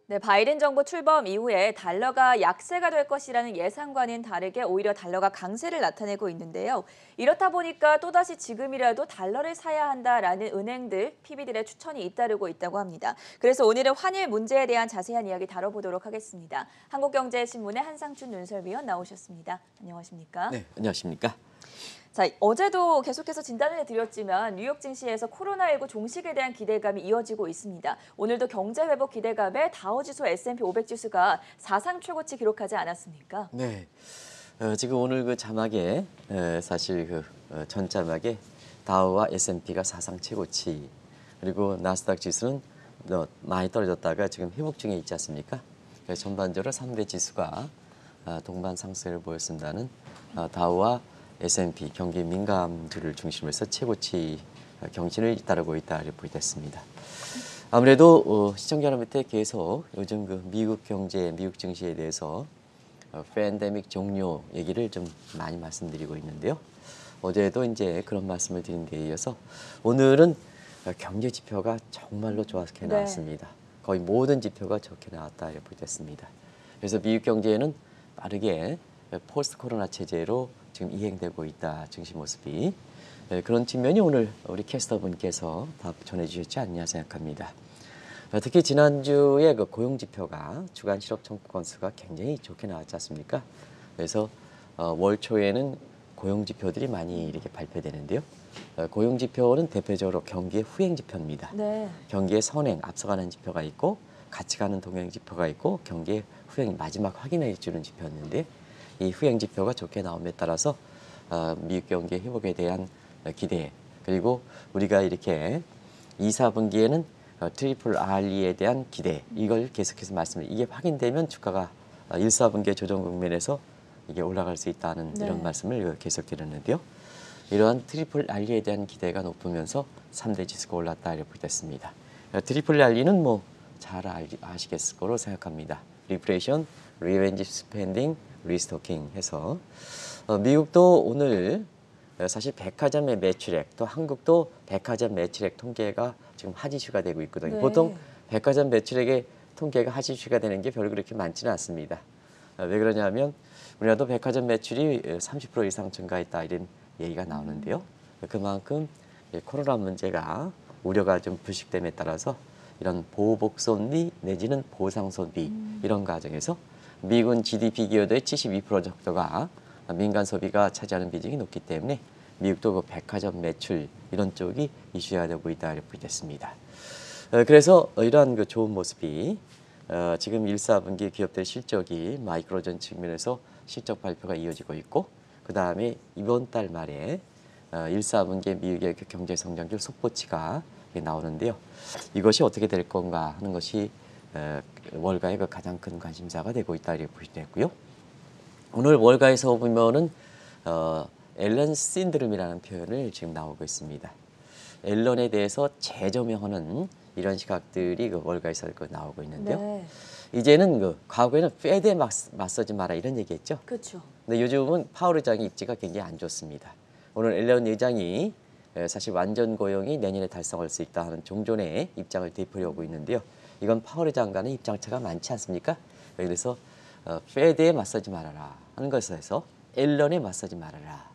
네, 바이든 정부 출범 이후에 달러가 약세가 될 것이라는 예상과는 다르게 오히려 달러가 강세를 나타내고 있는데요. 이렇다 보니까 또다시 지금이라도 달러를 사야 한다라는 은행들, PB들의 추천이 잇따르고 있다고 합니다. 그래서 오늘은 환율 문제에 대한 자세한 이야기 다뤄보도록 하겠습니다. 한국경제신문의 한상춘 눈설위원 나오셨습니다. 안녕하십니까? 네, 안녕하십니까? 자, 어제도 계속해서 진단을 해드렸지만 뉴욕 증시에서 코로나19 종식에 대한 기대감이 이어지고 있습니다. 오늘도 경제 회복 기대감에 다우지수 S&P 500 지수가 사상 최고치 기록하지 않았습니까? 네, 지금 오늘 그 자막에 사실 전 자막에 다우와 S&P가 사상 최고치, 그리고 나스닥 지수는 많이 떨어졌다가 지금 회복 중에 있지 않습니까? 그래서 전반적으로 3대 지수가 동반 상승을 보였습니다는 다우와 S&P 경기 민감주를 중심으로 해서 최고치 경신을 잇따르고 있다 이렇게 보겠습니다. 아무래도 시청자 여러분한테 계속 요즘 그 미국 경제, 미국 증시에 대해서 팬데믹 종료 얘기를 좀 많이 말씀드리고 있는데요. 어제도 이제 그런 말씀을 드린 데 이어서 오늘은 경제 지표가 정말로 좋게 나왔습니다. 거의 모든 지표가 좋게 나왔다 이렇게 보겠습니다. 그래서 미국 경제는 빠르게 포스트 코로나 체제로 지금 이행되고 있다, 증시 모습이. 그런 측면이 오늘 우리 캐스터분께서 다 전해주셨지 않냐 생각합니다. 특히 지난주에 그 고용지표가 주간 실업 청구 건수가 굉장히 좋게 나왔지 않습니까? 그래서 월 초에는 고용지표들이 많이 이렇게 발표되는데요. 고용지표는 대표적으로 경기의 후행지표입니다. 네. 경기의 선행, 앞서가는 지표가 있고 같이 가는 동행지표가 있고 경기의 후행, 마지막 확인해 주는 지표였는데 이 후행지표가 좋게 나옴에 따라서 미국 경기 회복에 대한 기대, 그리고 우리가 이렇게 2, 4분기에는 트리플 R에 대한 기대, 이걸 계속해서 말씀을, 이게 확인되면 주가가 1, 4분기의 조정 국면에서 이게 올라갈 수 있다는 이런 말씀을 계속 드렸는데요. 이러한 트리플 R에 대한 기대가 높으면서 3대 지수가 올랐다 이렇게 보겠습니다. 트리플 R는 뭐 잘 아시겠을 거로 생각합니다. 리프레이션, 리벤지 스펜딩, 리스토킹 해서 미국도 오늘 사실 백화점의 매출액, 또 한국도 백화점 매출액 통계가 지금 하지슈가 되고 있거든요. 보통 백화점 매출액의 통계가 하지슈가 되는 게 별로 그렇게 많지는 않습니다. 왜 그러냐면 우리나라도 백화점 매출이 30% 이상 증가했다 이런 얘기가 나오는데요. 그만큼 코로나 문제가 우려가 좀 부식됨에 따라서 이런 보복 소비 내지는 보상 소비 이런 과정에서 미군 GDP 기여도의 72% 정도가 민간 소비가 차지하는 비중이 높기 때문에 미국도 그 백화점 매출 이런 쪽이 이슈가 되고 있다 이렇게 보겠습니다. 그래서 이러한 그 좋은 모습이 지금 1, 4분기 기업들 실적이 마이크로전 측면에서 실적 발표가 이어지고 있고, 그 다음에 이번 달 말에 1, 4분기 미국의 경제 성장률 속보치가 나오는데요. 이것이 어떻게 될 건가 하는 것이 월가의 그 가장 큰 관심사가 되고 있다 이렇게 보시겠고요. 오늘 월가에서 보면은 앨런 신드롬이라는 표현을 지금 나오고 있습니다. 앨런에 대해서 재조명하는 이런 시각들이 그 월가에서 나오고 있는데요. 이제는 그 과거에는 페드에 맞서지 마라 이런 얘기했죠. 그렇죠. 근데 요즘은 파월 의장의 입지가 굉장히 안 좋습니다. 오늘 앨런 의장이 사실 완전 고용이 내년에 달성할 수 있다 하는 종전의 입장을 되풀이하고 있는데요. 이건 파월 의장과는 입장차가 많지 않습니까? 그래서 페드에 맞서지 말아라 하는 것에서 앨런에 맞서지 말아라.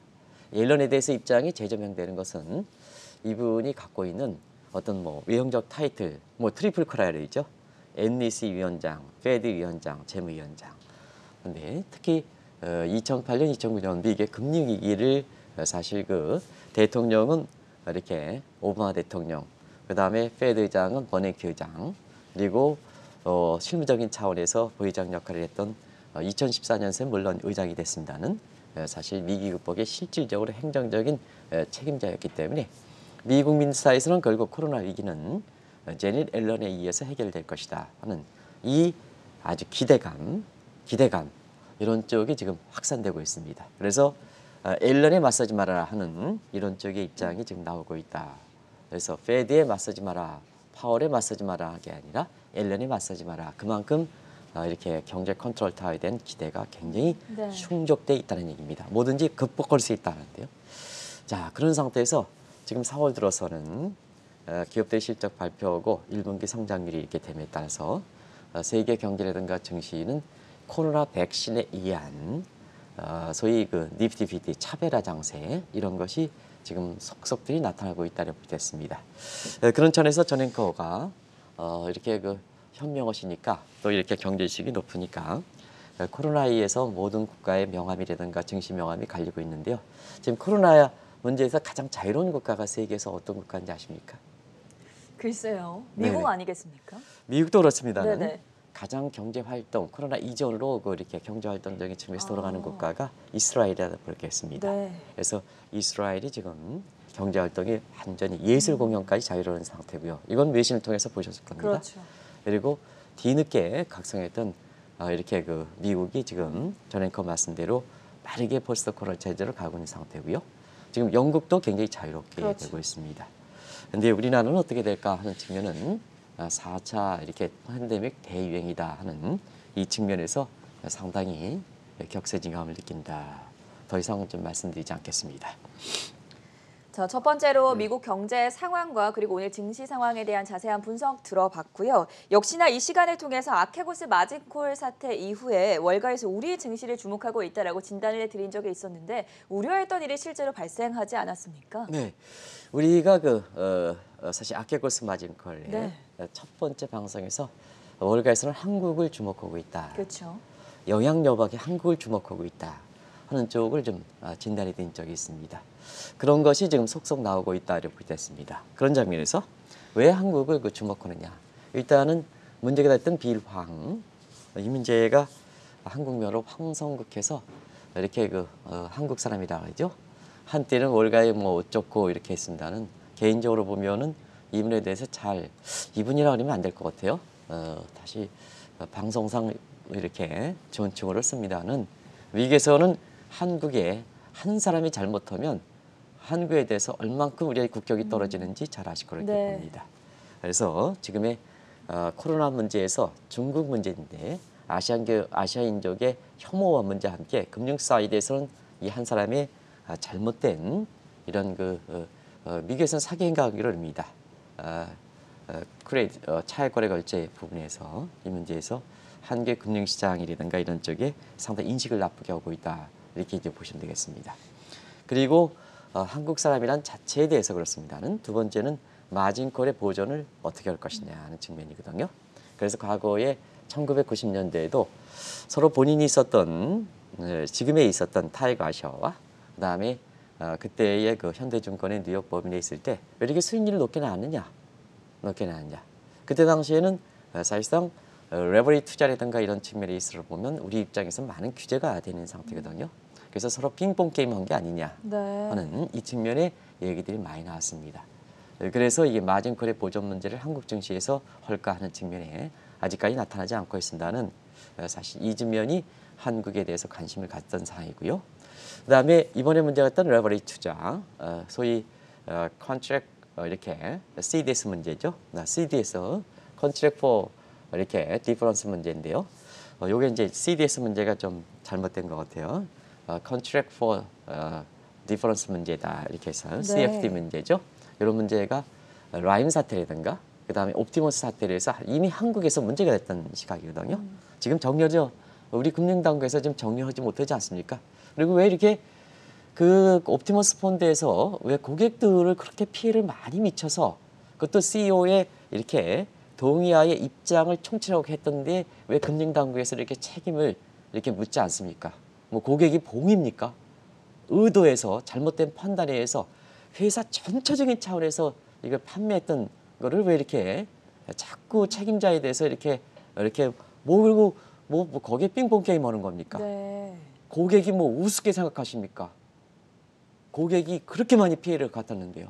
앨런에 대해서 입장이 재조명되는 것은 이분이 갖고 있는 어떤 뭐 외형적 타이틀, 뭐 트리플 크라이죠. NEC 위원장, 페드 위원장, 재무위원장. 근데 특히 2008년, 2009년 미국의 금융위기를 사실 그 대통령은 이렇게 오바마 대통령, 그 다음에 페드 의장은 버냉키 의장, 그리고 실무적인 차원에서 부의장 역할을 했던 2014년생 물론 의장이 됐습니다는 사실 위기 극복의 실질적으로 행정적인 책임자였기 때문에 미국 민사에서는 결국 코로나 위기는 제닛 앨런에 의해서 해결될 것이다 하는 이 아주 기대감 이런 쪽이 지금 확산되고 있습니다. 그래서 앨런에 맞서지 말아라 하는 이런 쪽의 입장이 지금 나오고 있다. 그래서 페드에 맞서지 마라, 파월에 맞서지 마라 게 아니라 앨런에 맞서지 마라. 그만큼 이렇게 경제 컨트롤 타워에 대한 기대가 굉장히 충족돼 있다는 얘기입니다. 뭐든지 극복할 수 있다는데요. 자, 그런 상태에서 지금 4월 들어서는 기업들 실적 발표하고 1분기 성장률이 이렇게 됨에 따라서 세계 경제라든가 증시는 코로나 백신에 의한 소위 그 니프티 피프티 차별화 장세 이런 것이 지금 속속들이 나타나고 있다고 보겠습니다. 그런 점에서 전 앵커가 이렇게 그 현명하시니까 또 이렇게 경제지식이 높으니까 코로나에서 모든 국가의 명함이라든가 증시 명함이 갈리고 있는데요. 지금 코로나 문제에서 가장 자유로운 국가가 세계에서 어떤 국가인지 아십니까? 글쎄요. 미국 네네. 아니겠습니까? 미국도 그렇습니다는 네네. 가장 경제 활동 코로나 이전으로 그 이렇게 경제 활동적인 측면에서 돌아가는 아. 국가가 이스라엘이라고 보겠습니다. 네. 그래서 이스라엘이 지금 경제 활동이 완전히 예술 공연까지 자유로운 상태고요. 이건 외신을 통해서 보셨을 겁니다. 그렇죠. 그리고 뒤늦게 각성했던 이렇게 그 미국이 지금 전 앵커 말씀대로 빠르게 포스트 코로나 체제로 가고 있는 상태고요. 지금 영국도 굉장히 자유롭게 그렇죠. 되고 있습니다. 근데 우리나라는 어떻게 될까 하는 측면은 4차 이렇게 팬데믹 대유행이다 하는 이 측면에서 상당히 격세지감을 느낀다. 더 이상은 좀 말씀드리지 않겠습니다. 자, 첫 번째로 미국 경제 상황과 그리고 오늘 증시 상황에 대한 자세한 분석 들어봤고요. 역시나 이 시간을 통해서 아케고스 마진콜 사태 이후에 월가에서 우리 증시를 주목하고 있다라고 진단을 드린 적이 있었는데 우려했던 일이 실제로 발생하지 않았습니까? 네, 우리가 사실 아케고스 마진콜의 네. 첫 번째 방송에서 월가에서는 한국을 주목하고 있다. 그렇죠. 영향력하게 한국을 주목하고 있다 하는 쪽을 좀 진단이 된 적이 있습니다. 그런 것이 지금 속속 나오고 있다고 보겠습니다. 그런 장면에서 왜 한국을 주목하느냐? 일단은 문제가 됐던 빌황 이 문제가 한국면으로 황성국해서 이렇게 한국 사람이라 하죠. 한때는 월가에 뭐 어쩌고 이렇게 했습니다는 개인적으로 보면은 이분에 대해서 잘 이분이라 그러면 안 될 것 같아요. 다시 방송상 이렇게 존칭어를 씁니다는 미국에서는 한국에 한 사람이 잘못하면 한국에 대해서 얼만큼 우리의 국격이 떨어지는지 잘 아실 거라고 네. 봅니다. 그래서 지금의 코로나 문제에서 중국 문제인데 아시아인족의 혐오와 문제와 함께 금융 사이드에서는 이 한 사람의 잘못된 이런 미국에서는 사기 행각이라고 합니다. 차액거래 결제 부분에서 이 문제에서 한국의 금융시장이라든가 이런 쪽에 상당히 인식을 나쁘게 하고 있다 이렇게 이제 보시면 되겠습니다. 그리고 한국 사람이란 자체에 대해서 그렇습니다는 두 번째는 마진콜의 보존을 어떻게 할 것이냐 하는 측면이거든요. 그래서 과거에 1990년대에도 서로 본인이 있었던 지금에 있었던 타이거 아시아와 그다음에 그때의 현대증권의 뉴욕 법인에 있을 때 왜 이렇게 수익률이 높게 나왔느냐? 그때 당시에는 사실상 레버리 투자라든가 이런 측면에 있어 보면 우리 입장에서 많은 규제가 되는 상태거든요. 그래서 서로 핑퐁 게임 한 게 아니냐 네. 하는 이 측면의 얘기들이 많이 나왔습니다. 그래서 이게 마진콜의 보존 문제를 한국 증시에서 할까 하는 측면에 아직까지 나타나지 않고 있습니다는 사실 이 측면이 한국에 대해서 관심을 갖던 사항이고요. 그다음에 이번에 문제가 됐던 레버리 투자, 소위 컨트랙 이렇게 CDS 문제죠. CDS 컨트랙 포 이렇게 디퍼런스 문제인데요. 요게 이제 CDS 문제가 좀 잘못된 것 같아요. Contract for Difference 문제다 이렇게 해서 네. CFD 문제죠. 이런 문제가 라임 사태라든가 그다음에 옵티머스 사태를 해서 이미 한국에서 문제가 됐던 시각이거든요. 지금 정리하죠. 우리 금융당국에서 지금 정리하지 못하지 않습니까? 그리고 왜 이렇게 옵티머스 펀드에서 왜 고객들을 그렇게 피해를 많이 미쳐서 그것도 CEO의 이렇게 동의하에 입장을 총치라고 했던데 왜 금융당국에서 이렇게 책임을 이렇게 묻지 않습니까? 뭐 고객이 봉입니까? 의도해서 잘못된 판단에 의해서 회사 전체적인 차원에서 이걸 판매했던 거를 왜 이렇게 자꾸 책임자에 대해서 이렇게 뭐 거기에 빙봉 게임 하는 겁니까? 네. 고객이 뭐 우습게 생각하십니까? 고객이 그렇게 많이 피해를 갔다는데요.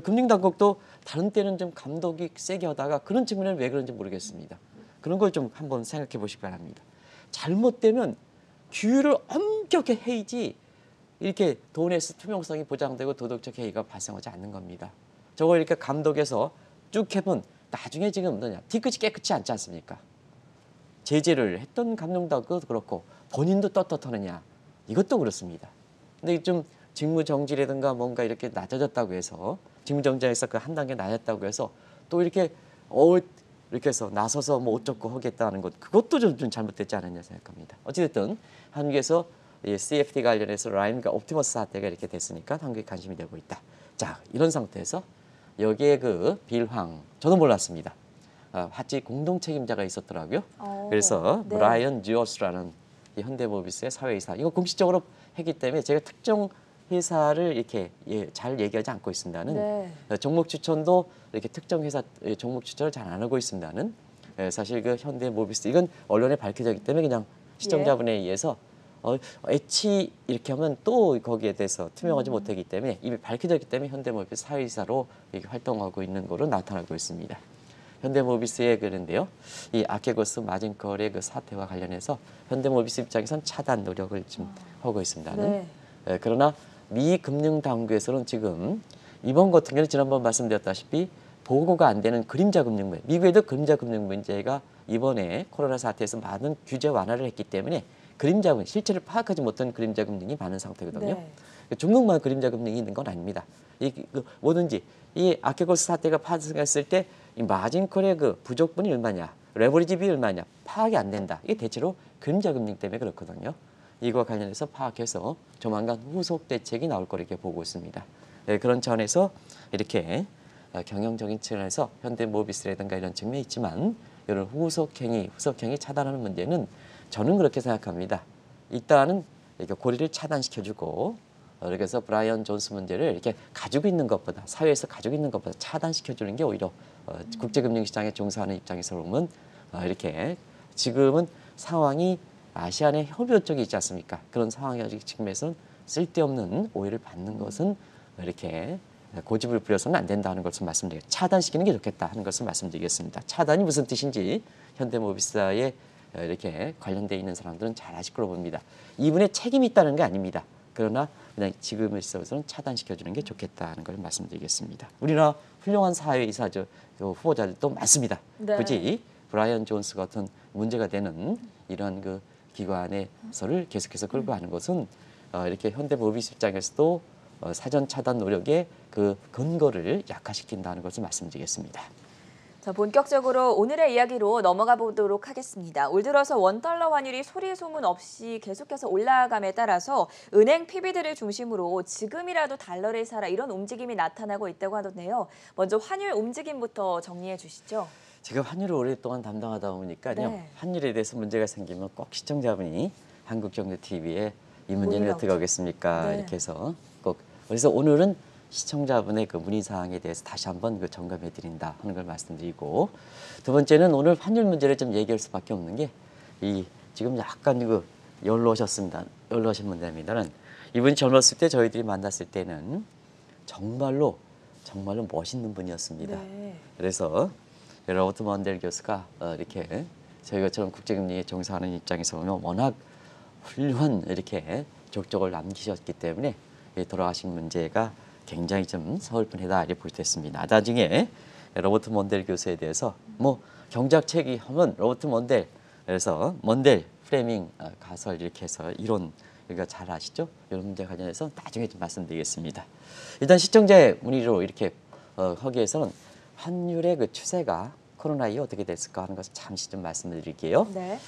금융당국도 다른 때는 좀 감독이 세게 하다가 그런 측면은 왜 그런지 모르겠습니다. 그런 걸 좀 한번 생각해 보시기 바랍니다. 잘못되면 규율을 엄격히 해야지 이렇게 돈에서 투명성이 보장되고 도덕적 해이가 발생하지 않는 겁니다. 저거 이렇게 감독에서 쭉 해본 나중에 지금 뭐냐 뒤끝이 깨끗이 않지 않습니까? 제재를 했던 감독도 그렇고 본인도 떳떳하느냐 이것도 그렇습니다. 근데 좀 직무정지라든가 뭔가 이렇게 낮아졌다고 해서 직무정지에서 한 단계 낮았다고 해서 또 이렇게 이렇게 해서 나서서 뭐 어쩌고 하겠다는 것 그것도 좀 잘못됐지 않았냐 생각합니다. 어찌됐든 한국에서 이 CFD 관련해서 라임과 옵티머스 사태가 이렇게 됐으니까 한국에 관심이 되고 있다. 자, 이런 상태에서 여기에 그 빌황 저도 몰랐습니다. 화지 공동 책임자가 있었더라고요. 그래서 네. 브라이언 듀어스라는 이 현대모비스의 사회이사 이거 공식적으로 했기 때문에 제가 특정 회사를 이렇게 잘 얘기하지 않고 있습니다는 네. 종목 추천도 이렇게 특정 회사 종목 추천을 잘 안 하고 있습니다는 사실 그 현대모비스 이건 언론에 밝혀져 있기 때문에 그냥 시청자분에 의해서 애치 이렇게 하면 또 거기에 대해서 투명하지 못하기 때문에 이미 밝혀져 있기 때문에 현대모비스 사회이사로 이렇게 활동하고 있는 거로 나타나고 있습니다. 현대모비스의 그런데요, 이 아케고스 마진컬의 그 사태와 관련해서 현대모비스 입장에선 차단 노력을 지금 하고 있습니다는. 네. 그러나 미 금융 당국에서는 지금 이번 같은 경우는 지난번 말씀드렸다시피 보고가 안 되는 그림자 금융 문제, 미국에도 그림자 금융 문제가 이번에 코로나 사태에서 많은 규제 완화를 했기 때문에 그림자 금융, 실체를 파악하지 못한 그림자 금융이 많은 상태거든요. 네. 중국만 그림자 금융이 있는 건 아닙니다. 뭐든지 이 아케고스 사태가 발생했을 때 이 마진콜의 그 부족분이 얼마냐, 레버리지비 얼마냐 파악이 안 된다. 이게 대체로 그림자 금융 때문에 그렇거든요. 이거와 관련해서 파악해서 조만간 후속 대책이 나올 거로 이렇게 보고 있습니다. 그런 차원에서 이렇게 경영적인 측면에서 현대모비스라든가 이런 측면이 있지만 이런 후속행위 차단하는 문제는 저는 그렇게 생각합니다. 일단은 이렇게 고리를 차단시켜주고 그래서 브라이언 존스 문제를 이렇게 가지고 있는 것보다 사회에서 가지고 있는 것보다 차단시켜주는 게 오히려 국제금융시장에 종사하는 입장에서 보면 이렇게 지금은 상황이 아시안의 협의 쪽이 있지 않습니까? 그런 상황이 아직 지금에서는 쓸데없는 오해를 받는 것은 이렇게 고집을 부려서는 안 된다는 것을 말씀드리겠습니다. 차단시키는 게 좋겠다 하는 것을 말씀드리겠습니다. 차단이 무슨 뜻인지 현대모비스에 이렇게 관련되어 있는 사람들은 잘 아실 거로 봅니다. 이분의 책임이 있다는 게 아닙니다. 그러나 그냥 지금에 있어서는 차단시켜주는 게 좋겠다는 걸 말씀드리겠습니다. 우리나라 훌륭한 사회이사죠. 후보자들도 많습니다. 네. 굳이 브라이언 존스 같은 문제가 되는 이런 그 기관에서를 계속해서 끌고 가는 것은 이렇게 현대모비스 입장에서도 사전 차단 노력의 그 근거를 약화시킨다는 것을 말씀드리겠습니다. 자, 본격적으로 오늘의 이야기로 넘어가 보도록 하겠습니다. 올 들어서 원달러 환율이 소리 소문 없이 계속해서 올라감에 따라서 은행 PB들을 중심으로 지금이라도 달러를 사라 이런 움직임이 나타나고 있다고 하던데요. 먼저 환율 움직임부터 정리해 주시죠. 제가 환율을 오랫동안 담당하다 보니까요. 네. 환율에 대해서 문제가 생기면 꼭 시청자분이 한국경제TV에 이 문제는 문의가 어떻게 하겠습니까? 네. 이렇게 해서 꼭 그래서 오늘은 시청자분의 그 문의사항에 대해서 다시 한번 그 점검해 드린다 하는 걸 말씀드리고 두 번째는 오늘 환율 문제를 좀 얘기할 수밖에 없는 게 이 지금 약간 그 연로하셨습니다. 연로하신 분들입니다는 이분이 젊었을 때 저희들이 만났을 때는 정말로 멋있는 분이었습니다. 네. 그래서 로버트 먼델 교수가 이렇게 저희가처럼 국제금융에 종사하는 입장에서 보면 워낙 훌륭한 이렇게 족적을 남기셨기 때문에 돌아가신 문제가 굉장히 좀 서글픈하다 이렇게 볼 수 있습니다. 나중에 로버트 먼델 교수에 대해서 뭐 경제학 책이 하면 로버트 먼델 그래서 먼델 프레밍 가설 이렇게 해서 이론 우리가 잘 아시죠? 이런 문제 관련해서 나중에 좀 말씀드리겠습니다. 일단 시청자의 문의로 이렇게 하기 위해서는 환율의 그 추세가 코로나 이후 어떻게 됐을까 하는 것을 잠시 좀 말씀드릴게요. 네.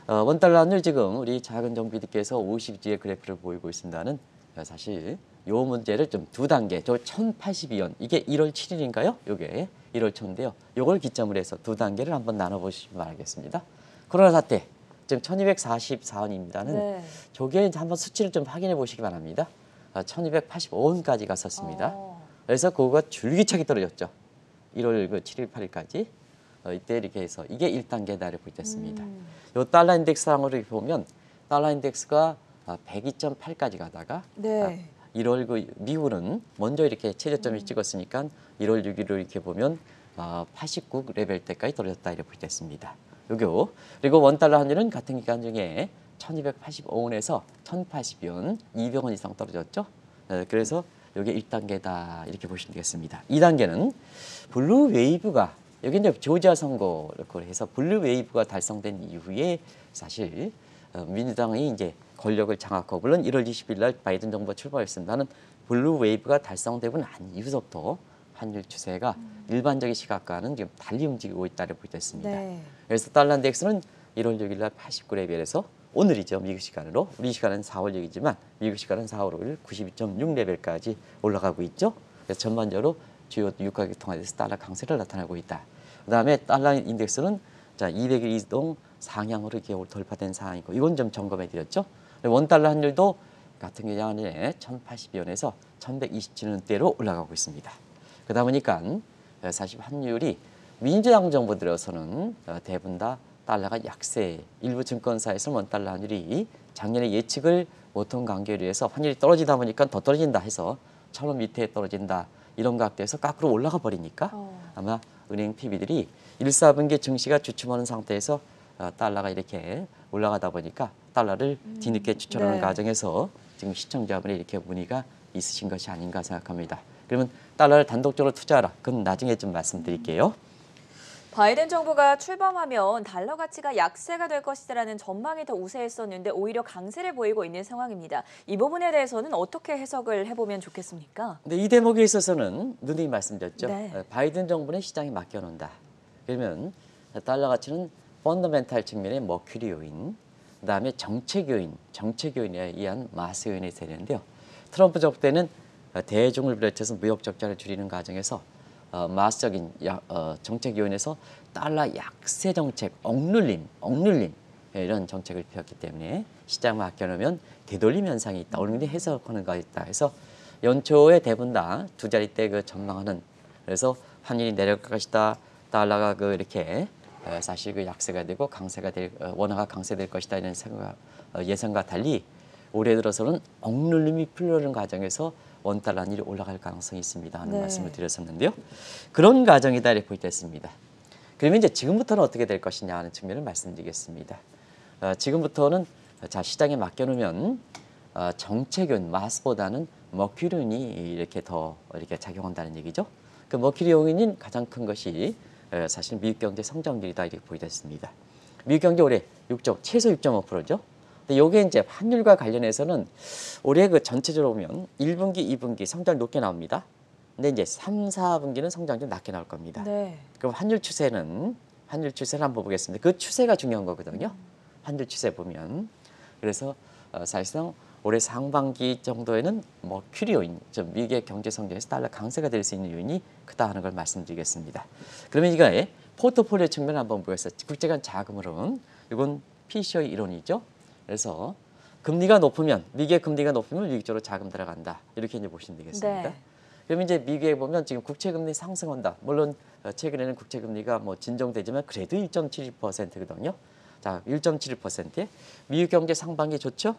원달러 환율 지금 우리 작은 정비들께서 50주의 그래프를 보이고 있습니다는 사실 요 문제를 좀 두 단계, 저 1082원 이게 1월 7일인가요? 요게 1월 초인데요. 요걸 기점으로 해서 두 단계를 한번 나눠보시면 알겠습니다. 코로나 사태 지금 1244원입니다는 네. 저게 한번 수치를 좀 확인해 보시기 바랍니다. 1285원까지 갔었습니다. 그래서 그거가 줄기차게 떨어졌죠. 1월 그 7일, 8일까지. 이때 이렇게 해서 이게 1단계다 이렇게 됐습니다. 요 달러 인덱스상으로 보면 달러 인덱스가 102.8까지 가다가 네. 1월 그 미국은 먼저 이렇게 최저점을 찍었으니까 1월 6일로 이렇게 보면 89 레벨 때까지 떨어졌다 이렇게 됐습니다. 요거 그리고 원달러 환율은 같은 기간 중에 1285원에서 1080원, 200원 이상 떨어졌죠. 그래서 이게 1단계다 이렇게 보시면 되겠습니다. 2단계는 블루 웨이브가 여기 이제 조지아 선거를 해서 블루 웨이브가 달성된 이후에 사실 민주당이 이제 권력을 장악하고 물론 1월 20일 날 바이든 정부가 출범했습니다는 블루 웨이브가 달성되고 난 이후부터 환율 추세가 일반적인 시각과는 좀 달리 움직이고 있다고 보겠습니다. 네. 그래서 달러 인덱스는 1월 6일 날 89레벨에서 오늘이죠. 미국 시간으로. 우리 시간은 4월 6일이지만 미국 시간은 4월 5일 92.6레벨까지 올라가고 있죠. 그래서 전반적으로 주요 유가격 통화에서 달러 강세를 나타내고 있다. 그다음에 달러 인덱스는 자 200일 이동 상향으로 이렇게 돌파된 상황이고 이건 좀 점검해 드렸죠. 원달러 환율도 같은 경우에 1,082원에서 1,127원대로 올라가고 있습니다. 그러다 보니까 사실 환율이 민주당 정부 들어서는 대부분 다 달러가 약세, 일부 증권사에서는 원달러 환율이 작년에 예측을 못한 관계에 의해서 환율이 떨어지다 보니까 더 떨어진다 해서 1,000원 밑에 떨어진다 이런 각도에서 거꾸로 올라가 버리니까 아마 은행 PB들이 1, 4분기 증시가 주춤하는 상태에서 달러가 이렇게 올라가다 보니까 달러를 뒤늦게 추천하는 네. 과정에서 지금 시청자분이 이렇게 문의가 있으신 것이 아닌가 생각합니다. 그러면 달러를 단독적으로 투자하라. 그건 나중에 좀 말씀드릴게요. 바이든 정부가 출범하면 달러 가치가 약세가 될 것이라는 전망이 더 우세했었는데 오히려 강세를 보이고 있는 상황입니다. 이 부분에 대해서는 어떻게 해석을 해보면 좋겠습니까? 근데 이 대목에 있어서는 누누이 말씀드렸죠. 네. 바이든 정부는 시장에 맡겨놓는다. 그러면 달러 가치는 펀더멘탈 측면의 머큐리 요인, 그다음에 정책 요인에 의한 마스 요인이 되는데요. 트럼프 정부 때는 대중을 비롯해서 무역 적자를 줄이는 과정에서 마스적인 정책 요인에서 달러 약세 정책, 억눌림 이런 정책을 펴왔기 때문에 시장 맡겨놓으면 되돌림 현상이 있다. 얼마나 해석하는 거 있다 해서 연초에 대부분 다 두 자릿대 그 전망하는 그래서 환율이 내려갈 것이다. 달러가 그 이렇게 사실 그 약세가 되고 강세가 될 원화가 강세될 것이다 이런 생각 예상과 달리 올해 들어서는 억눌림이 풀려는 과정에서 원달러 환율이 올라갈 가능성이 있습니다 하는 네. 말씀을 드렸었는데요. 그런 과정이다 이렇게 보겠습니다. 그러면 이제 지금부터는 어떻게 될 것이냐 하는 측면을 말씀드리겠습니다. 지금부터는 자 시장에 맡겨놓으면 정책 요인 마스보다는 머큐리 요인이 이렇게 더 이렇게 작용한다는 얘기죠. 그 머큐리 요인인 가장 큰 것이 사실 미국 경제 성장률이다 이렇게 보이겠습니다. 미국 경제 올해 최소 6.5%죠. 근데 요게 이제 환율과 관련해서는 올해 그 전체적으로 보면 1분기, 2분기 성장 높게 나옵니다. 근데 이제 3, 4분기는 성장 좀 낮게 나올 겁니다. 네. 그럼 환율 추세를 한번 보겠습니다. 그 추세가 중요한 거거든요. 환율 추세 보면. 그래서 사실상 올해 상반기 정도에는 머큐리 요인, 좀 미국의 경제 성장에서 달러 강세가 될 수 있는 요인이 크다 하는 걸 말씀드리겠습니다. 그러면 이거에 포트폴리오 측면 한번 보겠습니다. 국제간 자금으로는 이건 피셔의 이론이죠. 그래서 금리가 높으면 미국의 금리가 높으면 미국 쪽으로 자금 들어간다. 이렇게 이제 보시면 되겠습니다. 네. 그러면 이제 미국에 보면 지금 국채 금리 상승한다. 물론 최근에는 국채 금리가 뭐 진정되지만 그래도 1.71%거든요. 자, 1.71%에 미국 경제 상반기 좋죠?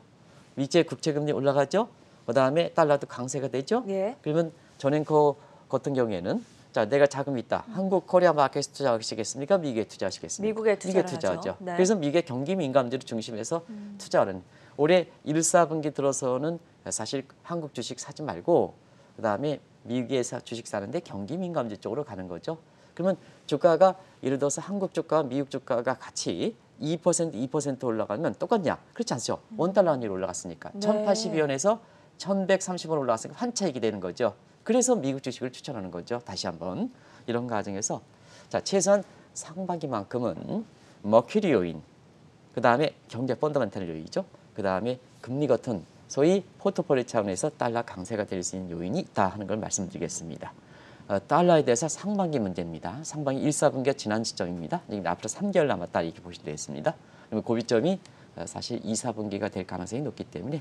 미국의 국채 금리 올라가죠? 그다음에 달러도 강세가 되죠? 예. 그러면 전앵커 같은 경우에는 자, 내가 자금이 있다. 한국 코리아 마켓에 투자하시겠습니까? 미국에 투자하시겠습니까? 미국에 투자를 투자하죠. 하죠. 네. 그래서 미국의 경기 민감주를 중심해서 투자하는 올해 1, 4분기 들어서는 사실 한국 주식 사지 말고 그다음에 미국에서 주식 사는데 경기 민감주 쪽으로 가는 거죠. 그러면 주가가 예를 들어서 한국 주가와 미국 주가가 같이 2% 올라가면 똑같냐? 그렇지 않죠. 원달러 환율이 올라갔으니까. 네. 1,082원에서 1,130원 올라갔으니까 환차익이 되는 거죠. 그래서 미국 주식을 추천하는 거죠. 다시 한번 이런 과정에서 자 최소한 상반기만큼은 머큐리 요인, 그 다음에 경제 펀더멘탈 요인이죠. 그 다음에 금리 같은 소위 포트폴리오 차원에서 달러 강세가 될 수 있는 요인이 있다 하는 걸 말씀드리겠습니다. 달러에 대해서 상반기 문제입니다. 상반기 1, 4분기가 지난 시점입니다. 앞으로 3개월 남았다 이렇게 보시면 되겠습니다. 그러면 고비점이 사실 2, 4분기가 될 가능성이 높기 때문에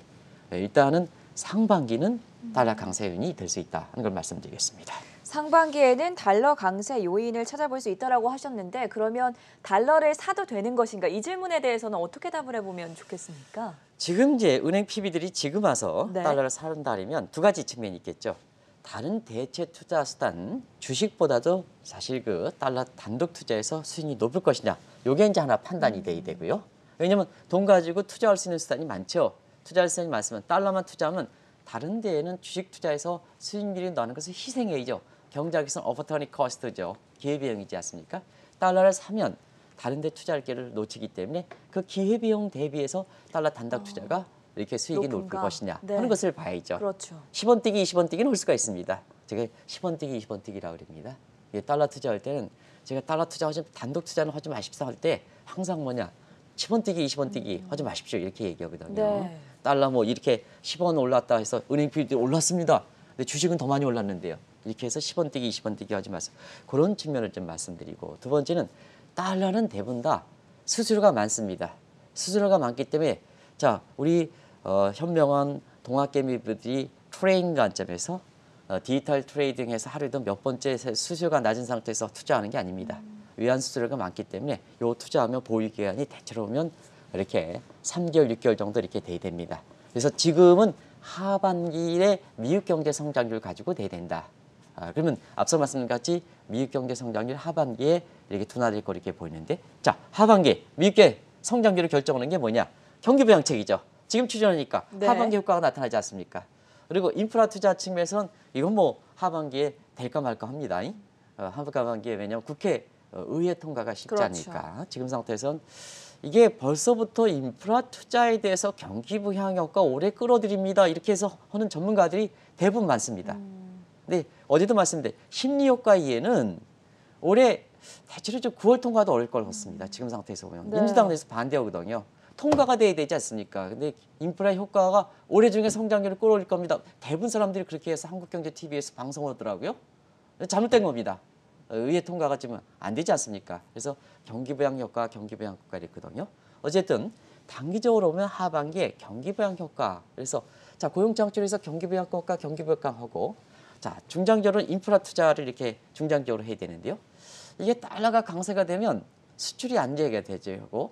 일단은 상반기는 달러 강세 요인이 될 수 있다 하는 걸 말씀드리겠습니다. 상반기에는 달러 강세 요인을 찾아볼 수 있다라고 하셨는데 그러면 달러를 사도 되는 것인가? 이 질문에 대해서는 어떻게 답을 해보면 좋겠습니까? 지금 이제 은행 PB들이 지금 와서 네. 달러를 사는다면 두 가지 측면이 있겠죠. 다른 대체 투자 수단 주식보다도 사실 그 달러 단독 투자에서 수익이 높을 것이냐. 요게 이제 하나 판단이 돼야 되고요. 왜냐하면 돈 가지고 투자할 수 있는 수단이 많죠. 투자할 수단이 많으면 달러만 투자하면 다른 데에는 주식 투자에서 수익률이 나는 것은 희생이죠. 경제학에서는 오퍼터니 커스트죠. 기회비용이지 않습니까? 달러를 사면 다른 데 투자할 기회를 놓치기 때문에 그 기회비용 대비해서 달러 단독 투자가 이렇게 수익이 높을 높은가? 것이냐 네. 하는 것을 봐야죠. 그렇죠. 10원 뛰기, 20원 뛰기는 올 수가 있습니다. 제가 10원 뛰기, 20원 뛰기라고 그럽니다. 이게 달러 투자할 때는 제가 달러 투자하지 단독 투자는 하지 마십시오 할 때 항상 뭐냐 10원 뛰기, 20원 뛰기 하지 마십시오 이렇게 얘기하거든요. 네. 달러 뭐 이렇게 10원 올랐다 해서 은행 PBD 올랐습니다. 근데 주식은 더 많이 올랐는데요. 이렇게 해서 10원 뛰기, 20원 뛰기 하지 마세요. 그런 측면을 좀 말씀드리고 두 번째는 달러는 대부분 다 수수료가 많습니다. 수수료가 많기 때문에 자 우리 현명한 동학개미들이 트레이딩 관점에서 디지털 트레이딩에서 하루에도 몇 번째 수수료가 낮은 상태에서 투자하는 게 아닙니다. 외환 수수료가 많기 때문에 요 투자하면 보유 기간이 대체로 보면 이렇게 3개월, 6개월 정도 이렇게 돼야 됩니다. 그래서 지금은 하반기에 미국 경제 성장률 가지고 돼야 된다. 그러면 앞서 말씀드린 같이 미국 경제 성장률 하반기에 이렇게 둔화될 거 이렇게 보이는데 자 하반기 미국의 성장률을 결정하는 게 뭐냐 경기 부양책이죠. 지금 추진하니까 네. 하반기 효과가 나타나지 않습니까? 그리고 인프라 투자 측면에서는 이건 뭐 하반기에 될까 말까 합니다. 하반기에 왜냐하면 국회 의회 통과가 쉽지 그렇죠. 않으니까 지금 상태에서는 이게 벌써부터 인프라 투자에 대해서 경기 부양 효과 오래 끌어들입니다. 이렇게 해서 하는 전문가들이 대부분 많습니다. 근데 어제도 말씀드린 심리 효과 이해는 올해 대체로 좀 9월 통과도 어려울 걸 같습니다. 지금 상태에서 보면 네. 민주당 내에서 반대하거든요. 통과가 돼야 되지 않습니까? 근데 인프라 효과가 올해 중에 성장률을 끌어올릴 겁니다. 대부분 사람들이 그렇게 해서 한국경제TV에서 방송을 하더라고요. 잘못된 겁니다. 의회 통과가 지금 안 되지 않습니까? 그래서 경기부양 효과, 경기부양 효과 있거든요. 어쨌든 단기적으로 보면 하반기에 경기부양 효과. 그래서 자 고용 창출에서 경기부양 효과, 경기부양 하고 자 중장기적으로 인프라 투자를 이렇게 중장기적으로 해야 되는데요. 이게 달러가 강세가 되면 수출이 안되게 되죠.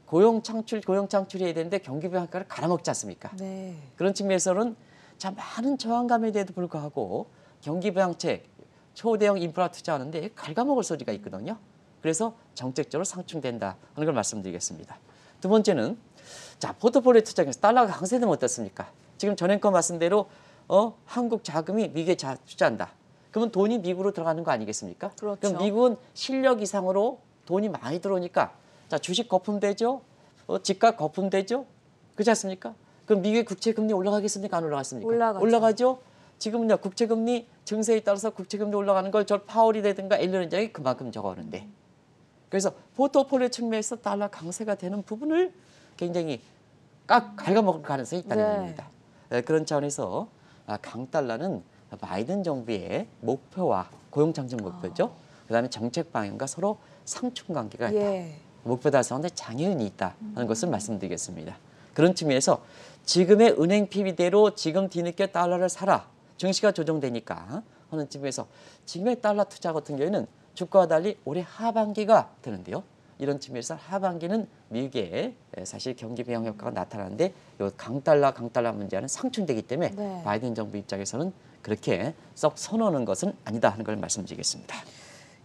고용 창출해야 되는데 경기부양 효과를 갈아먹지 않습니까? 네. 그런 측면에서는 자 많은 저항감에도 불구하고 경기부양책 초대형 인프라 투자하는데 갉아먹을 소리가 있거든요. 그래서 정책적으로 상충된다 하는 걸 말씀드리겠습니다. 두 번째는 자 포트폴리오 투자에서 달러가 강세되면 어떻습니까? 지금 전에 거 말씀대로 한국 자금이 미국에 투자한다. 그러면 돈이 미국으로 들어가는 거 아니겠습니까? 그렇죠. 그럼 미국은 실력 이상으로 돈이 많이 들어오니까 자 주식 거품되죠, 집값 거품되죠, 그렇지 않습니까? 그럼 미국의 국채금리 올라가겠습니까? 안 올라갔습니까? 올라가죠. 올라가죠. 지금은요 국채금리 증세에 따라서 국채금리 올라가는 걸 저 파월이라든가 앨런 원장이 그만큼 적어오는데 그래서 포트폴리오 측면에서 달러 강세가 되는 부분을 굉장히 갉아먹을 가능성이 있다는 네. 겁니다. 그런 차원에서 강달러는 바이든 정부의 목표와 고용 창출 목표죠. 그다음에 정책 방향과 서로 상충 관계가 있다. 예. 목표 달성하는데 장애인이 있다 하는 것을 말씀드리겠습니다. 그런 측면에서 지금의 은행 PB대로 지금 뒤늦게 달러를 사라. 증시가 조정되니까 하는 측면에서 지금의 달러 투자 같은 경우에는 주가와 달리 올해 하반기가 되는데요. 이런 측면에서 하반기는 미국의 사실 경기 부양 효과가 나타나는데 이 강달러 문제와는 상충되기 때문에 네. 바이든 정부 입장에서는 그렇게 썩 선호하는 것은 아니다 하는 걸 말씀드리겠습니다.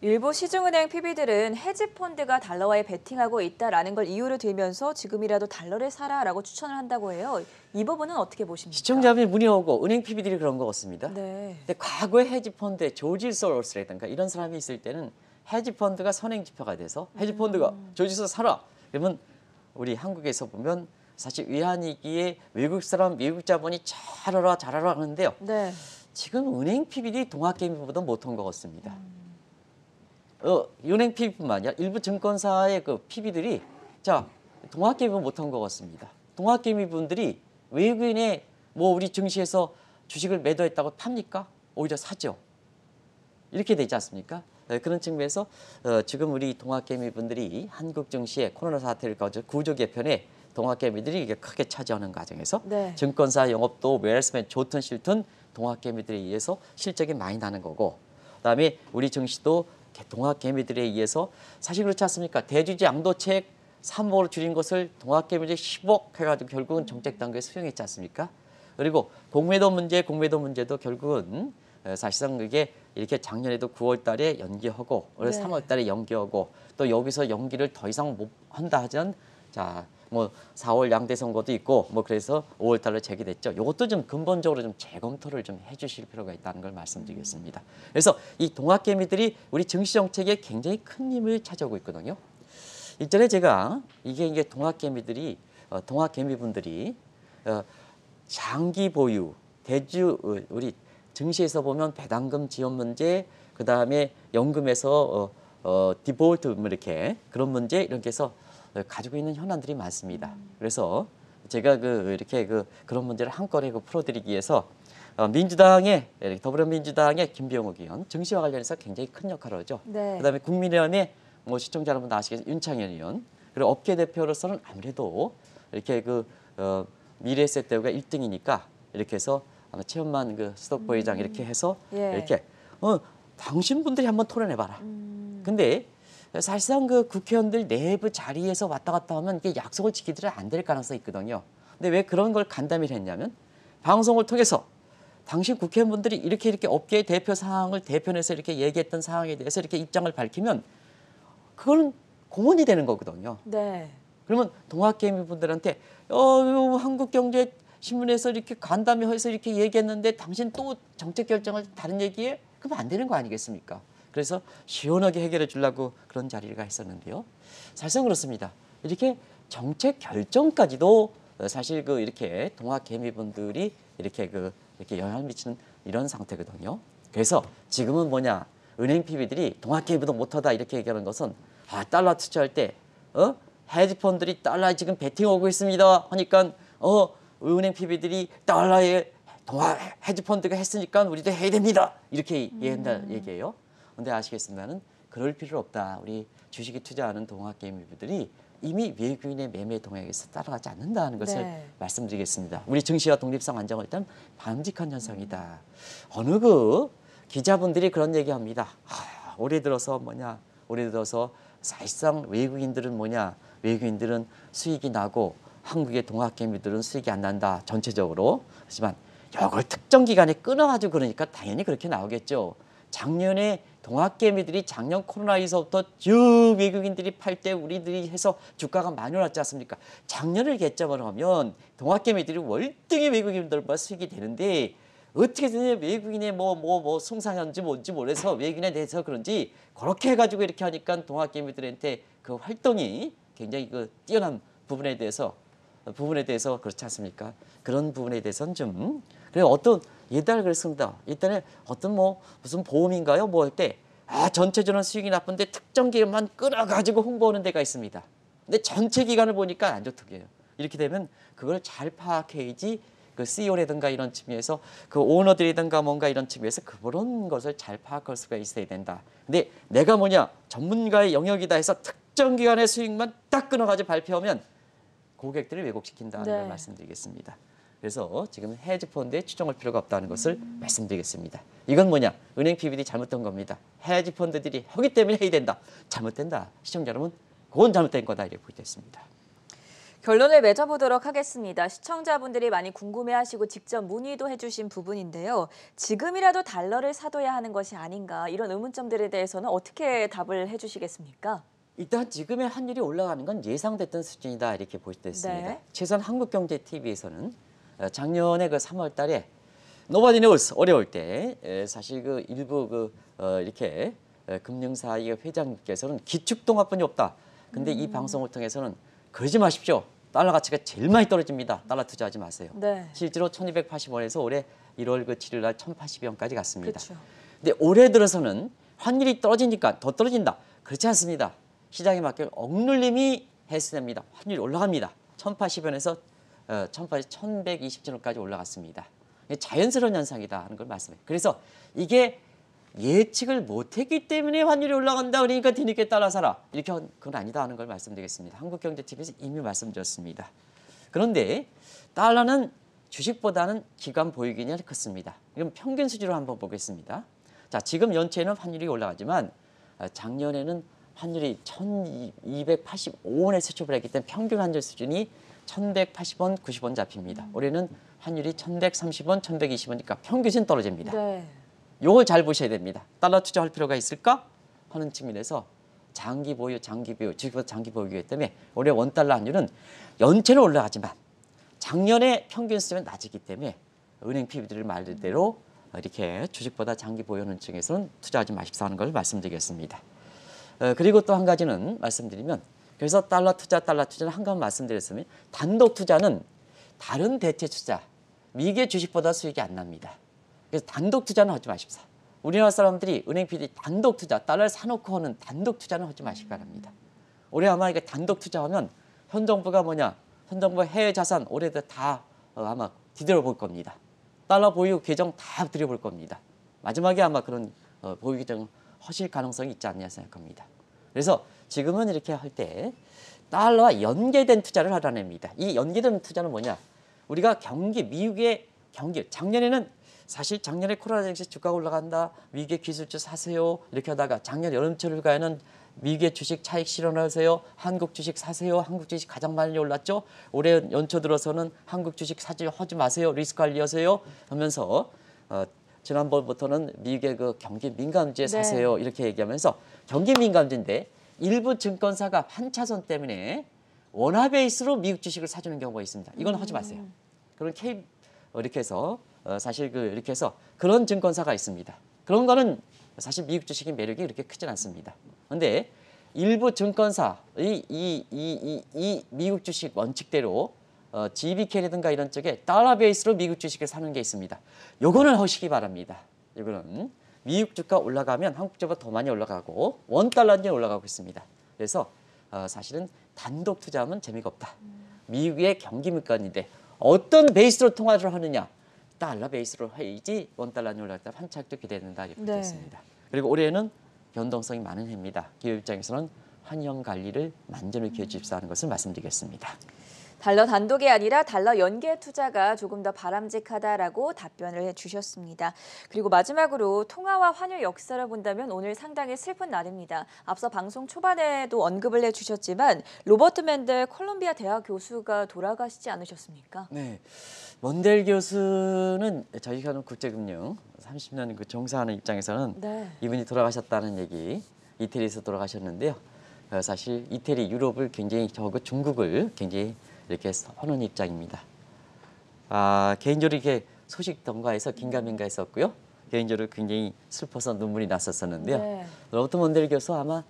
일부 시중은행 PB들은 헤지펀드가 달러와에 베팅하고 있다라는 걸 이유로 들면서 지금이라도 달러를 사라라고 추천을 한다고 해요. 이 부분은 어떻게 보십니까? 시청자분이 문의하고 은행 PB들이 그런 것 같습니다. 네. 근데 과거에 헤지펀드에 조지 소로스라든가 이런 사람이 있을 때는 헤지펀드가 선행지표가 돼서 헤지펀드가 조지 소로스 사라. 그러면 우리 한국에서 보면 사실 외환위기에 외국 사람, 외국 자본이 잘하라 하는데요. 네. 지금 은행 PB들이 동학개미보다 못한 것 같습니다. 은행 PB뿐만 아니라 일부 증권사의 그 PB들이 자 동학개미보다 못한 것 같습니다. 동학개미분들이 외국인의 뭐 우리 증시에서 주식을 매도했다고 팝니까? 오히려 사죠. 이렇게 되지 않습니까? 그런 측면에서 지금 우리 동학개미분들이 한국 증시의 코로나 사태를 가지고 구조 개편에 동학개미들이 이게 크게 차지하는 과정에서 네. 증권사 영업도 웨얼스맨 좋든 싫든 동학개미들에 의해서 실적이 많이 나는 거고 그다음에 우리 증시도 동학개미들에 의해서 사실 그렇지 않습니까? 대주주 양도책 3억으로 줄인 것을 동학개미들이 10억 해가지고 결국은 정책 단계에 수용했지 않습니까? 그리고 공매도 문제도 결국은 사실상 그게 이렇게 작년에도 9월 달에 연기하고 올해 네. 3월 달에 연기하고 또 여기서 연기를 더 이상 못 한다 하전 자 뭐 4월 양대 선거도 있고 뭐 그래서 5월 달로 제기됐죠. 이것도 좀 근본적으로 좀 재검토를 좀 해주실 필요가 있다는 걸 말씀드리겠습니다. 그래서 이 동학개미들이 우리 증시 정책에 굉장히 큰 힘을 차지하고 있거든요. 일전에 제가 이게 동학개미들이 동학개미분들이 장기 보유 대주 우리 증시에서 보면 배당금 지원 문제, 그 다음에 연금에서 디폴트 뭐 이렇게 그런 문제 이렇게 해서 가지고 있는 현안들이 많습니다. 그래서 제가 이렇게 그런 문제를 한꺼번에 풀어드리기 위해서 민주당의 더불어민주당의 김병욱 의원 증시와 관련해서 굉장히 큰 역할을 하죠. 네. 그다음에 국민의힘의 뭐 시청자 여러분 아시겠지만 윤창현 의원 그리고 업계 대표로서는 아무래도 이렇게 미래에셋대우가 1등이니까 이렇게 해서 아마 최현만 스톡 회장 이렇게 해서 예. 이렇게 당신분들이 한번 토론해봐라. 근데 사실상 국회의원들 내부 자리에서 왔다 갔다 하면 이게 약속을 지키들이 안 될 가능성이 있거든요. 근데 왜 그런 걸 간담회를 했냐면 방송을 통해서 당신 국회의원분들이 이렇게 업계의 대표 사항을 대표해서 이렇게 얘기했던 사항에 대해서 이렇게 입장을 밝히면 그거는 공헌이 되는 거거든요. 네. 그러면 동학개미분들한테 한국경제신문에서 이렇게 간담회에서 이렇게 얘기했는데 당신 또 정책 결정을 다른 얘기해? 그러면 안 되는 거 아니겠습니까? 그래서 시원하게 해결해 주려고 그런 자리가 있었는데요. 사실상 그렇습니다. 이렇게 정책 결정까지도 사실 이렇게 동학개미분들이 이렇게 영향을 미치는 이런 상태거든요. 그래서 지금은 뭐냐? 은행 PB들이 동학개미보다 못하다 이렇게 얘기하는 것은 달러 투자할 때 헤지펀드들이 달러에 지금 베팅 오고 있습니다 하니까 은행 PB들이 달러에 헤지펀드가 했으니까 우리도 해야 됩니다 이렇게 얘기한다 얘기예요. 근데 아시겠습니다는 그럴 필요 없다. 우리 주식에 투자하는 동학개미들이 이미 외국인의 매매 동향에서 따라가지 않는다는 것을 네. 말씀드리겠습니다. 우리 증시와 독립성 안정을 일단 바람직한 현상이다. 어느 기자분들이 그런 얘기합니다. 올해 들어서 사실상 외국인들은 외국인들은 수익이 나고 한국의 동학개미들은 수익이 안 난다. 전체적으로. 하지만 이걸 특정 기간에 끊어가지고 그러니까 당연히 그렇게 나오겠죠. 작년에 동학개미들이 작년 코로나19서부터 쭉 외국인들이 팔 때 우리들이 해서 주가가 많이 올랐지 않습니까? 작년을 개점을 하면 동학개미들이 월등히 외국인들보다 수익이 되는데 어떻게든 외국인의 숭상한지 뭔지 모르겠어 외국인에 대해서 그런지 그렇게 해가지고 이렇게 하니까 동학개미들한테 그 활동이 굉장히 뛰어난 부분에 대해서 그렇지 않습니까? 그런 부분에 대해서는 좀 그래 예달 그랬습니다. 일단은 무슨 보험인가요? 뭐 할 때 전체적으로 수익이 나쁜데 특정 기간만 끌어가지고 홍보하는 데가 있습니다. 근데 전체 기간을 보니까 안 좋더게요. 이렇게 되면 그걸 잘 파악해야지 CEO라든가 이런 측면에서 오너들이든가 뭔가 이런 측면에서 그런 것을 잘 파악할 수가 있어야 된다. 근데 내가 전문가의 영역이다 해서 특정 기간의 수익만 딱 끊어가지고 발표하면 고객들을 왜곡시킨다는 걸 말씀드리겠습니다. 그래서 지금 헤지펀드에 추정할 필요가 없다는 것을 말씀드리겠습니다. 이건 은행 PB들이 잘못된 겁니다. 헤지펀드들이 하기 때문에 해야 된다. 잘못된다. 시청자 여러분, 그건 잘못된 거다 이렇게 볼 수 있습니다. 결론을 맺어보도록 하겠습니다. 시청자분들이 많이 궁금해하시고 직접 문의도 해주신 부분인데요. 지금이라도 달러를 사둬야 하는 것이 아닌가 이런 의문점들에 대해서는 어떻게 답을 해주시겠습니까? 일단 지금의 환율이 올라가는 건 예상됐던 수준이다 이렇게 볼 수 있습니다. 네. 최소한 한국경제TV에서는 작년에 3월 달에 Nobody knows 어려울 때 사실 일부 이렇게 금융사의 회장님께서는 기축통화뿐이 없다. 근데 이 방송을 통해서는 그러지 마십시오. 달러 가치가 제일 많이 떨어집니다. 달러 투자하지 마세요. 네. 실제로 1280원에서 올해 1월 7일 날 1080원까지 갔습니다. 그렇죠. 근데 올해 들어서는 환율이 떨어지니까 더 떨어진다. 그렇지 않습니다. 시장에 맞게 억눌림이 해소됩니다. 환율이 올라갑니다. 1080원에서 1127원까지 올라갔습니다. 자연스러운 현상이다 하는 걸 말씀해요. 그래서 이게 예측을 못했기 때문에 환율이 올라간다 그러니까 뒤늦게 달러 사라 이렇게 그건 아니다 하는 걸 말씀드리겠습니다. 한국경제TV에서 이미 말씀드렸습니다. 그런데 달러는 주식보다는 기관 보유기간이 컸습니다. 그럼 평균 수준으로 한번 보겠습니다. 자, 지금 연체는 환율이 올라가지만 작년에는 환율이 1285원에 수출을 했기 때문에 평균 환율 수준이 1180원, 90원 잡힙니다. 올해는 환율이 1130원, 1120원이니까 평균은 떨어집니다. 네. 요걸 잘 보셔야 됩니다. 달러 투자할 필요가 있을까? 하는 측면에서 장기 보유, 주식보다 장기 보유이기 때문에 올해 원달러 환율은 연체는 올라가지만 작년에 평균 수준은 낮기 때문에 은행 PB들 말대로 이렇게 주식보다 장기 보유하는 층에서는 투자하지 마십사 하는 걸 말씀드리겠습니다. 그리고 또 한 가지는 말씀드리면 그래서 달러 투자는 한 가지 말씀드렸으면 단독 투자는 다른 대체 투자, 미국의 주식보다 수익이 안 납니다. 그래서 단독 투자는 하지 마십사. 우리나라 사람들이 은행 PD 단독 투자, 달러를 사놓고 하는 단독 투자는 하지 마시기 바랍니다. 올해 아마 이게 단독 투자하면 현 정부가 뭐냐, 현 정부 해외 자산 올해도 다 아마 뒤돌아볼 겁니다. 달러 보유 계정 다 들여볼 겁니다. 마지막에 아마 그런 보유 계정 하실 가능성이 있지 않냐 생각합니다. 그래서 지금은 이렇게 할 때 달러와 연계된 투자를 하라는 겁니다. 이 연계된 투자는 뭐냐? 우리가 미국의 경기, 작년에는 사실 작년에 코로나 당시 주가가 올라간다, 미국의 기술주 사세요 이렇게 하다가 작년 여름철 휴가에는 미국의 주식 차익 실현하세요, 한국 주식 사세요, 한국 주식 가장 많이 올랐죠. 올해 연초 들어서는 한국 주식 하지 마세요, 리스크 관리하세요 하면서 지난번부터는 미국의 그 경기 민감주에 사세요 이렇게 얘기하면서 경기 민감주인데 일부 증권사가 판차손 때문에 원화 베이스로 미국 주식을 사주는 경우가 있습니다. 이건 하지 마세요. 그런 이렇게 해서 사실 이렇게 해서 그런 증권사가 있습니다. 그런 거는 사실 미국 주식의 매력이 그렇게 크진 않습니다. 그런데 일부 증권사 이 미국 주식 원칙대로 GBK라든가 이런 쪽에 달러 베이스로 미국 주식을 사는 게 있습니다. 요거는 하시기 바랍니다. 이거는 미국 주가 올라가면 한국 주가 더 많이 올라가고 원달러는 올라가고 있습니다. 그래서 사실은 단독 투자하면 재미가 없다. 미국의 경기 물가인데 어떤 베이스로 통화를 하느냐, 달러 베이스로 해야지 원달러는 올라갔다 환차익도 기대된다 이렇게 됐습니다. 그리고 올해는 변동성이 많은 해입니다. 기업 입장에서는 환영 관리를 만전을 기해 주십사 하는 것을 말씀드리겠습니다. 달러 단독이 아니라 달러 연계 투자가 조금 더 바람직하다라고 답변을 해주셨습니다. 그리고 마지막으로 통화와 환율 역사를 본다면 오늘 상당히 슬픈 날입니다. 앞서 방송 초반에도 언급을 해주셨지만 로버트 맨델 콜롬비아 대학 교수가 돌아가시지 않으셨습니까? 네, 먼델 교수는 저희가 하는 국제금융 30년 그 종사하는 입장에서는 이분이 돌아가셨다는 얘기, 이태리에서 돌아가셨는데요. 사실 이태리, 유럽을 굉장히 중국을 굉장히 이렇게 하는 입장입니다. 개인적으로 이렇게 소식 전가해서 긴가민가했었고요. 개인적으로 굉장히 슬퍼서 눈물이 났었는데요. 로버트 먼델 교수 아마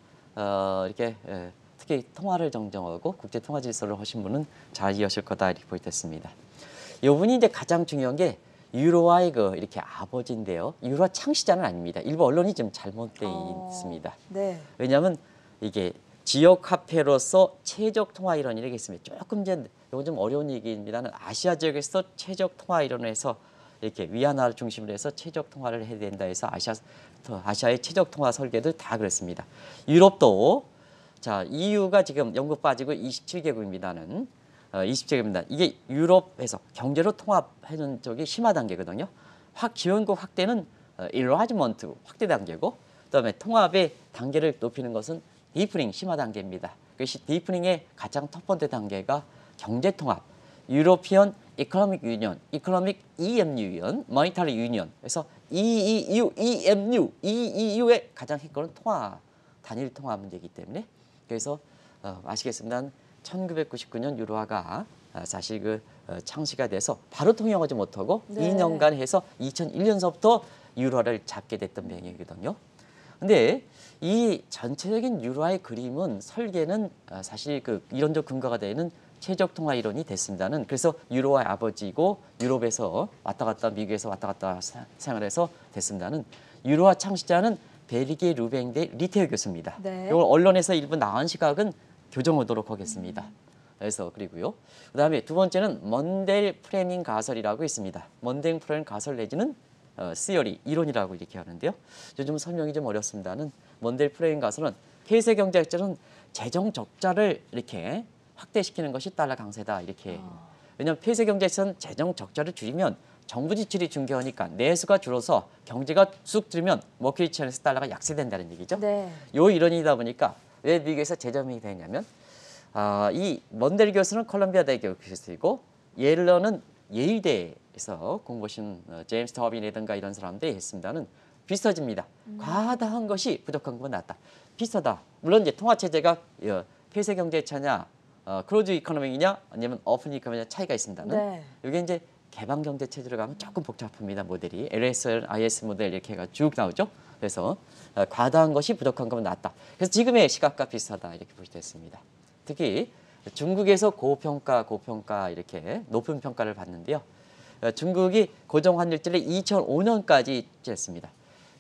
이렇게 특히 통화를 정정하고 국제 통화 질서를 하신 분은 잘 이해하실 거다 이렇게 보였습니다. 이분이 이제 가장 중요한 게 유로화의 이렇게 아버지인데요. 유로화 창시자는 아닙니다. 일부 언론이 좀 잘못되어 있습니다. 왜냐하면 이게 지역 화폐로서 최적 통화 이론이 있습니다. 조금 이제 이건 좀 어려운 얘기입니다는 아시아 지역에서 최적 통화 이론을 해서 이렇게 위안화를 중심으로 해서 최적 통화를 해야 된다 해서 아시아의 최적 통화 설계들 다 그랬습니다. 유럽도 자 EU가 지금 영국 빠지고 27개국입니다는 27개국입니다. 이게 유럽에서 경제로 통합하는 쪽이 심화 단계거든요. 지원국 확대는 enlargement 확대 단계고 그다음에 통합의 단계를 높이는 것은 디프닝 심화 단계입니다. 그것이 디프닝의 가장 첫 번째 단계가 경제 통합, 유로피언 이코노믹 유니언, 이코노믹 EMU 유니언, 모니터리 유니언. 그래서 EU의 가장 핵심은 통화, 단일 통화 문제이기 때문에 그래서 아시겠습니다만 1999년 유로화가 사실 창시가 돼서 바로 통용하지 못하고 2년간 해서 2001년서부터 유로화를 잡게 됐던 배경이거든요. 근데 이 전체적인 유로화의 그림은 설계는 사실 이론적 근거가 되는 최적 통화 이론이 됐습니다는 그래서 유로화의 아버지고 유럽에서 왔다 갔다 미국에서 왔다 갔다 생활해서 됐습니다는 유로화 창시자는 벨기에 루뱅대 리테어 교수입니다. 이걸 언론에서 일부 나온 시각은 교정하도록 하겠습니다. 그래서 그리고요. 그다음에 두 번째는 먼델 프레밍 가설이라고 있습니다. 먼델 프레밍 가설 내지는 시어리 이론이라고 이렇게 하는데요. 요즘 설명이 좀 어렵습니다는 먼델 프레밍 가설은 폐쇄 경제 학자는 재정 적자를 이렇게 확대시키는 것이 달러 강세다 이렇게. 왜냐하면 폐쇄 경제에서는 재정 적자를 줄이면 정부 지출이 중요하니까 내수가 줄어서 경제가 쑥 들면 머큐리 채널에서 달러가 약세된다는 얘기죠. 요 이론이다 보니까 왜 미국에서 재정이 되냐면 이 먼델 교수는 콜롬비아 대학 교수이고 예일러는 예일대에서 공부하신 제임스 터빈이라든가 이런 사람들이 했습니다는 비슷해집니다. 과다한 것이 부족한 것보다 낫다. 비슷하다. 물론 이제 통화 체제가 폐쇄 경제 차냐, 클로즈 이코노미냐, 아니면 오픈 이코노미냐 차이가 있습니다는 이게 이제 개방 경제 체제로 가면 조금 복잡합니다. 모델이 LSL, IS 모델 이렇게 해가 쭉 나오죠. 그래서 과다한 것이 부족한 것보다 낫다. 그래서 지금의 시각과 비슷하다 이렇게 볼 수 있습니다. 특히 중국에서 고평가 이렇게 높은 평가를 받는데요. 중국이 고정환율제를 2005년까지 취했습니다.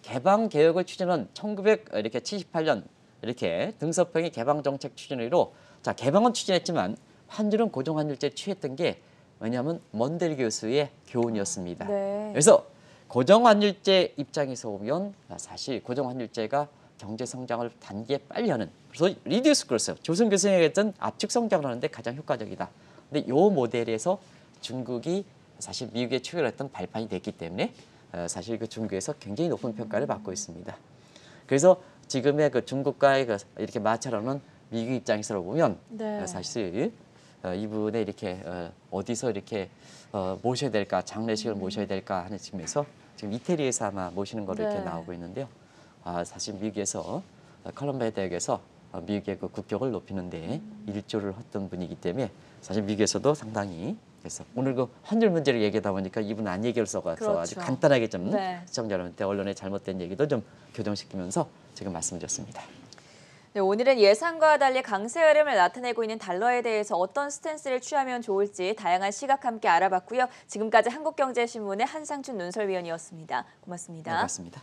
개방 개혁을 추진한 1978년 이렇게 등서평의 개방 정책 추진으로 자 개방은 추진했지만 환율은 고정환율제 취했던 게 왜냐하면 먼델 교수의 교훈이었습니다. 네. 그래서 고정환율제 입장에서 보면 사실 고정환율제가 경제 성장을 단기에 빨리 하는 그래서 리듀스 그로스 조선 교수님이 했던 압축 성장을 하는데 가장 효과적이다. 근데 이 모델에서 중국이 사실 미국에 추결했던 발판이 됐기 때문에 사실 그 중국에서 굉장히 높은 평가를 받고 있습니다. 그래서 지금의 그 중국과의 그 이렇게 마찰하는 미국 입장에서 보면 네. 사실 이분의 이렇게 어디서 이렇게 모셔야 될까 장례식을 모셔야 될까 하는 측면에서 지금 이태리에서 아마 모시는 거로 이렇게 네. 나오고 있는데요. 사실 미국에서 컬럼비아 대학에서 미국의 그 국격을 높이는데 일조를 했던 분이기 때문에 사실 미국에서도 상당히 그래서 오늘 그 환율 문제를 얘기하다 보니까 이분 안 얘기를 써서 그렇죠. 아주 간단하게 좀 네. 시청자 여러분한테 언론의 잘못된 얘기도 좀 교정시키면서 지금 말씀드렸습니다. 네, 오늘은 예상과 달리 강세 흐름을 나타내고 있는 달러에 대해서 어떤 스탠스를 취하면 좋을지 다양한 시각 함께 알아봤고요. 지금까지 한국경제신문의 한상춘 논설위원이었습니다. 고맙습니다. 네, 고맙습니다.